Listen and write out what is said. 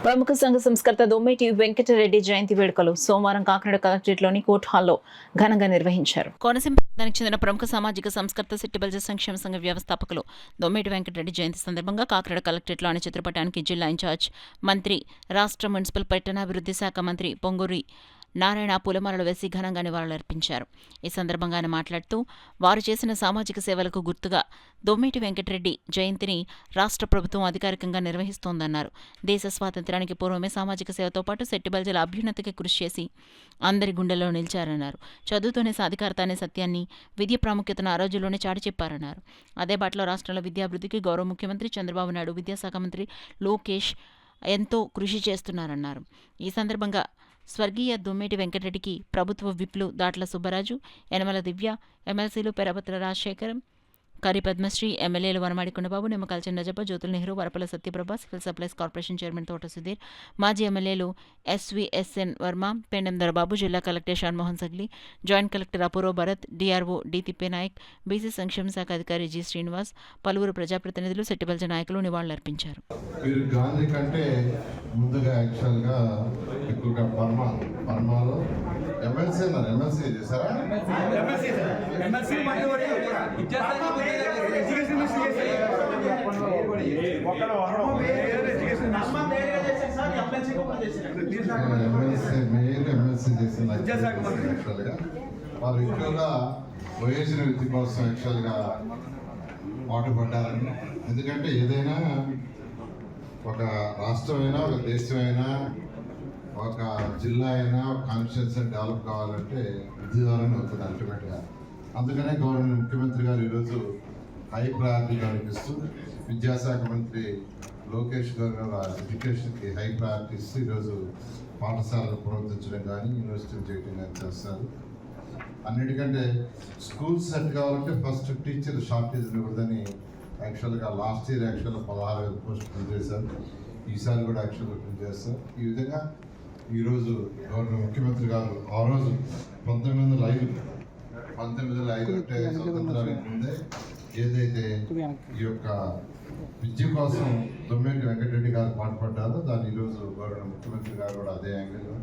ప్రముఖ సంఘ సంస్కర్త దొమ్మేటి వెంకటరెడ్డి జయంతి వేడుకలు సోమవారం కాకినాడ కలెక్టరేట్లోని కోర్టు హాల్లో ఘనంగా నిర్వహించారు. కోనసీమ ప్రాంతానికి చెందిన ప్రముఖ సామాజిక సంస్కర్త సిట్టిబల్జ సంక్షేమ సంఘ వ్యవస్థాపకులు దొమ్మేటి వెంకటరెడ్డి జయంతి సందర్భంగా కాకినాడ కలెక్టరేట్లోని చిత్రపటానికి జిల్లా ఇన్ఛార్జ్ మంత్రి, రాష్ట్ర మున్సిపల్ పట్టణాభివృద్ధి శాఖ మంత్రి పొంగూరి నారాయణ పూలమాలలు వేసి ఘనంగా నివాళులర్పించారు. ఈ సందర్భంగా ఆయన మాట్లాడుతూ, వారు చేసిన సామాజిక సేవలకు గుర్తుగా దొమ్మేటి వెంకటరెడ్డి జయంతిని రాష్ట్ర ప్రభుత్వం అధికారికంగా నిర్వహిస్తోందన్నారు. దేశ స్వాతంత్ర్యానికి పూర్వమే సామాజిక సేవతో పాటు సెట్టిబల్జల అభ్యున్నతికి కృషి చేసి అందరి గుండెల్లో నిలిచారన్నారు. చదువుతోనే సాధికారత అనే సత్యాన్ని, విద్య ప్రాముఖ్యతను ఆ రోజుల్లోనే చాటి చెప్పారన్నారు. అదే బాటలో రాష్ట్రంలో విద్యాభివృద్ధికి గౌరవ ముఖ్యమంత్రి చంద్రబాబు నాయుడు, విద్యాశాఖ మంత్రి లోకేష్ ఎంతో కృషి చేస్తున్నారన్నారు. ఈ సందర్భంగా స్వర్గీయ దొమ్మేటి వెంకటరెడ్డికి ప్రభుత్వ విప్లు దాట్ల సుబ్బరాజు, యనమల దివ్య, ఎమ్మెల్సీలు పెరపత్ర రాజశేఖరం, కరి పద్మశ్రీ, ఎమ్మెల్యేలు Vanamadi Kondababu, Nimmakala Chinnajappa, Jyothula Nehru, Varapala Satyaprabha, civil supplies corporation chairman Thota Sudheer, మాజీ ఎమ్మెల్యేలు ఎస్విఎస్ఎన్ వర్మ, పెండెం దొరబాబు, జిల్లా collector Shanmohan Sagili, joint collector Apoorva Bharat, DRO D Thippenayak, BC సంక్షేమ శాఖ అధికారి జి శ్రీనివాస్, పలువురు ప్రజాప్రతినిధులు, సెట్టిబల్జ నాయకులు నివాళులర్పించారు. వారు ఎక్కువగా వయస్సు వృత్తి కోసం యాక్చువల్గా పాటుపడ్డారని. ఎందుకంటే ఏదైనా ఒక రాష్ట్రమైనా, ఒక దేశమైనా, ఒక జిల్లా అయినా, ఒక కాన్స్టిట్యున్సీ డెవలప్ కావాలంటే విద్య ద్వారానే అవుతుంది అల్టిమేట్గా. అందుకనే గవర్నమెంట్ ముఖ్యమంత్రి గారు ఈరోజు హై ప్రయారిటీ కల్పిస్తూ, విద్యాశాఖ మంత్రి లోకేష్ గారు ఎడ్యుకేషన్కి హై ప్రయారిటీ ఇస్తూ ఈరోజు పాఠశాలను పునరుద్ధరించడం కానీ, యూనివర్సిటీలు చేయడం కానీ చేస్తారు. అన్నిటికంటే స్కూల్స్ సెట్ కావాలంటే ఫస్ట్ టీచర్ షార్టేజ్ ఉండకూడదని యాక్చువల్గా లాస్ట్ ఇయర్ 16,000 పోస్టులు చేశారు. ఈసారి కూడా యాక్చువల్గా చేస్తారు. ఈ విధంగా ఈరోజు గవర్నమెంట్ ముఖ్యమంత్రి గారు ఆ రోజు 1905 అంటే స్వతంత్రానికి ముందే ఏదైతే ఈ యొక్క విద్య కోసం దొమ్మేటి వెంకటరెడ్డి గారు పాటుపడ్డారో దాన్ని ఈరోజు గవర్నమెంట్ ముఖ్యమంత్రి గారు కూడా అదే యాంగిల్లో